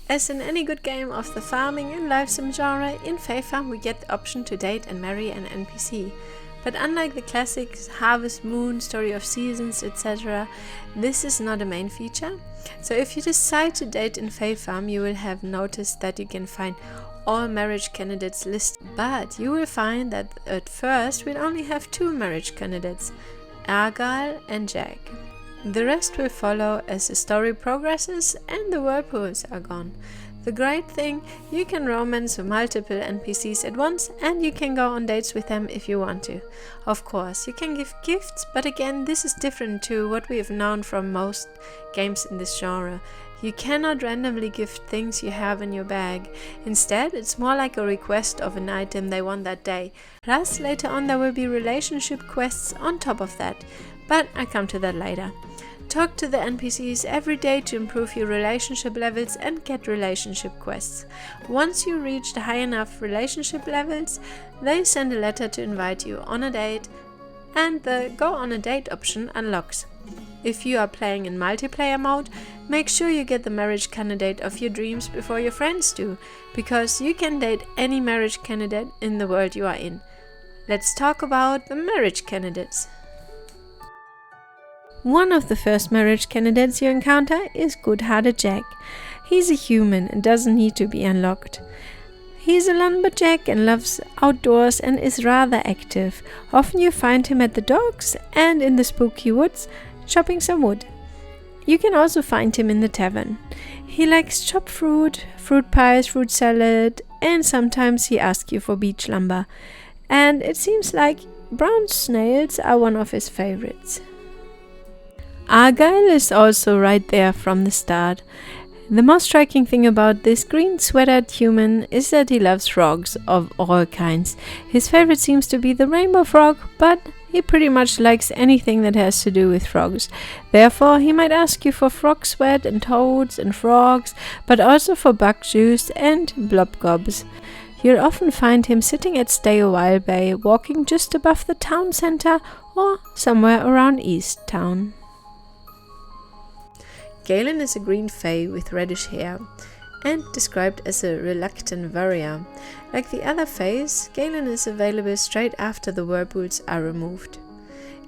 As in any good game of the farming and life sim genre, in FaeFarm we get the option to date and marry an NPC. But unlike the classic Harvest Moon, Story of Seasons, etc., this is not a main feature. So if you decide to date in FaeFarm, you will have noticed that you can find all marriage candidates listed. But you will find that at first we'll only have 2 marriage candidates, Argyle and Jack. The rest will follow as the story progresses and the whirlpools are gone. The great thing, you can romance with multiple NPCs at once and you can go on dates with them if you want to. Of course, you can give gifts, but again, this is different to what we have known from most games in this genre. You cannot randomly gift things you have in your bag. Instead, it's more like a request of an item they want that day. Plus, later on there will be relationship quests on top of that, but I'll come to that later. Talk to the NPCs every day to improve your relationship levels and get relationship quests. Once you reach the high enough relationship levels, they send a letter to invite you on a date, and the Go on a Date option unlocks. If you are playing in multiplayer mode, make sure you get the marriage candidate of your dreams before your friends do, because you can date any marriage candidate in the world you are in. Let's talk about the marriage candidates. One of the first marriage candidates you encounter is Good-Hearted Jack. He's a human and doesn't need to be unlocked. He's a lumberjack and loves outdoors and is rather active. Often you find him at the docks and in the spooky woods chopping some wood. You can also find him in the tavern. He likes chopped fruit, fruit pies, fruit salad, and sometimes he asks you for beach lumber. And it seems like brown snails are one of his favorites. Argyle is also right there from the start. The most striking thing about this green sweatered human is that he loves frogs of all kinds. His favorite seems to be the rainbow frog, but he pretty much likes anything that has to do with frogs. Therefore, he might ask you for frog sweat and toads and frogs, but also for bug juice and blob gobs. You'll often find him sitting at Stay a While Bay, walking just above the town center or somewhere around East Town. Galan is a green fae with reddish hair and described as a reluctant warrior. Like the other faes, Galan is available straight after the whirlpools are removed.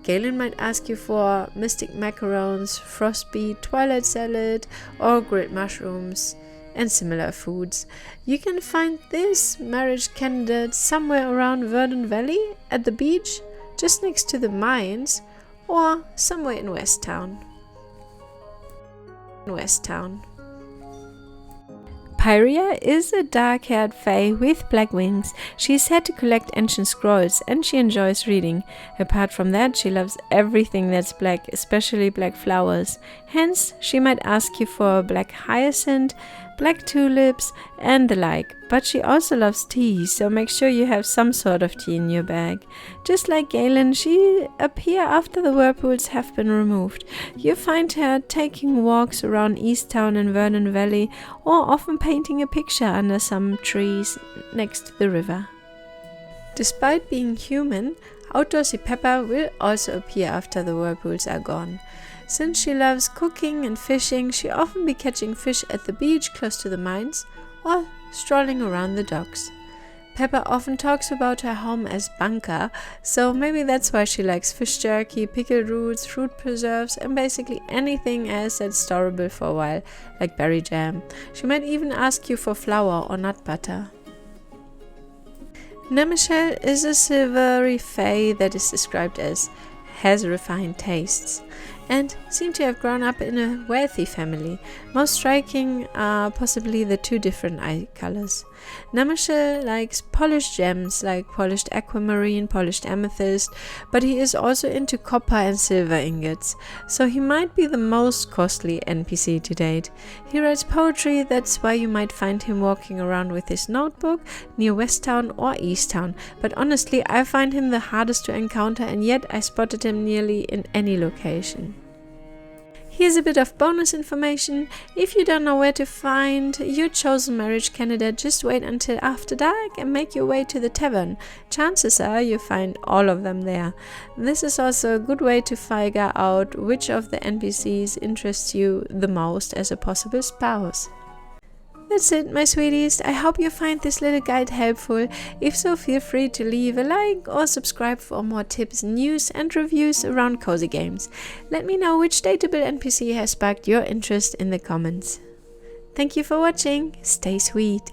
Galan might ask you for mystic macarons, frostbeat, twilight salad, or grilled mushrooms and similar foods. You can find this marriage candidate somewhere around Verdon Valley, at the beach, just next to the mines, or somewhere in West Town. Pyria is a dark-haired fae with black wings. She is said to collect ancient scrolls and she enjoys reading. Apart from that, she loves everything that's black, especially black flowers. Hence, she might ask you for black hyacinth, black tulips and the like. But she also loves tea, so make sure you have some sort of tea in your bag. Just like Galan, she appears after the whirlpools have been removed. You find her taking walks around East Town and Vernon Valley, or often painting a picture under some trees next to the river. Despite being human, outdoorsy Pepper will also appear after the whirlpools are gone. Since she loves cooking and fishing, she'll often be catching fish at the beach close to the mines, or strolling around the docks. Pepper often talks about her home as bunker, so maybe that's why she likes fish jerky, pickled roots, fruit preserves, and basically anything else that's storable for a while, like berry jam. She might even ask you for flour or nut butter. Nhamashal is a silvery fae that is described as has refined tastes and seem to have grown up in a wealthy family. Most striking are possibly the 2 different eye colors. Nhamashal likes polished gems like polished aquamarine, polished amethyst, but he is also into copper and silver ingots, so he might be the most costly NPC to date. He writes poetry, that's why you might find him walking around with his notebook near West Town or East Town, but honestly I find him the hardest to encounter, and yet I spotted him nearly in any location. Here's a bit of bonus information. If you don't know where to find your chosen marriage candidate, just wait until after dark and make your way to the tavern. Chances are you find all of them there. This is also a good way to figure out which of the NPCs interests you the most as a possible spouse. That's it, my sweeties. I hope you find this little guide helpful. If so, feel free to leave a like or subscribe for more tips, news and reviews around cozy games. Let me know which dateable NPC has sparked your interest in the comments. Thank you for watching. Stay sweet.